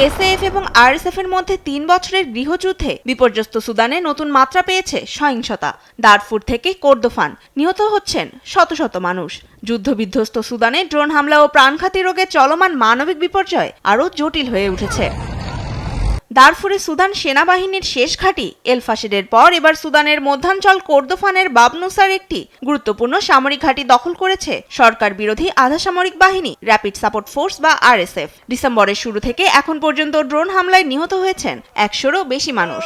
এসএএফ এবং আরএসএফ এর মধ্যে ৩ বছরের গৃহযুদ্ধে বিপর্যস্ত সুদানে নতুন মাত্রা পেয়েছে সহিংসতা। দারফুর থেকে কর্দোফান নিহত হচ্ছেন শত শত মানুষ। যুদ্ধবিধ্বস্ত সুদানে ড্রোন হামলা ও প্রাণঘাতী রোগে চলমান মানবিক বিপর্যয় আরও জটিল হয়ে উঠেছে। দারফুরে সুদান সেনাবাহিনীর শেষ ঘাঁটি এলফাশেডের পর এবার সুদানের মধ্যাঞ্চল কর্দোফানের বাবনুসার একটি গুরুত্বপূর্ণ সামরিক ঘাঁটি দখল করেছে সরকার বিরোধী আধা সামরিক বাহিনী র্যাপিড সাপোর্ট ফোর্স বা আরএসএফ। ডিসেম্বরের শুরু থেকে এখন পর্যন্ত ড্রোন হামলায় নিহত হয়েছেন ১০০রও বেশি মানুষ।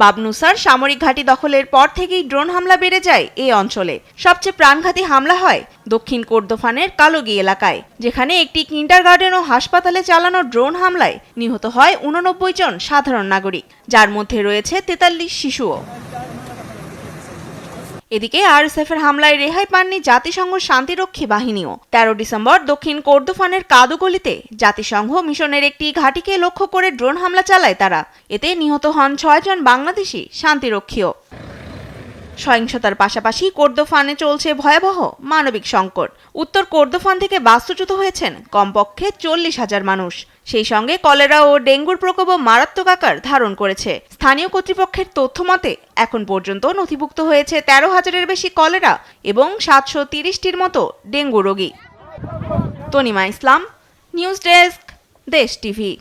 বাবনুসার সামরিক ঘাঁটি দখলের পর থেকেই ড্রোন হামলা বেড়ে যায় এই অঞ্চলে। সবচেয়ে প্রাণঘাতী হামলা হয় দক্ষিণ কর্দোফানের কালোগি এলাকায়, যেখানে একটি কিন্ডারগার্টেন ও হাসপাতালে চালানো ড্রোন হামলায় নিহত হয় ৮৯ জন সাধারণ নাগরিক, যার মধ্যে রয়েছে ৪৩ শিশুও। এদিকে আরএসএফ এর হামলায় রেহাই পাননি জাতিসংঘ শান্তিরক্ষী বাহিনীও। ১৩ ডিসেম্বর দক্ষিণ কর্দোফানের কাদুগলিতে জাতিসংঘ মিশনের একটি ঘাঁটিকে লক্ষ্য করে ড্রোন হামলা চালায় তারা। এতে নিহত হন ৬ জন বাংলাদেশি শান্তিরক্ষীও। সহিংসতার পাশাপাশি কর্দোফানে চলছে ভয়াবহ মানবিক সংকট। উত্তর কর্দোফান থেকে বাস্তুচ্যুত হয়েছেন কমপক্ষে ৪০,০০০ মানুষ। সেই সঙ্গে কলেরা ও ডেঙ্গুর প্রকোপও মারাত্মক আকার ধারণ করেছে। স্থানীয় কর্তৃপক্ষের তথ্য মতে এখন পর্যন্ত নথিভুক্ত হয়েছে ১৩,০০০-এর বেশি কলেরা এবং ৭৩০টির মতো ডেঙ্গু রোগী। তনিমা ইসলাম, নিউজ ডেস্ক, দেশ টিভি।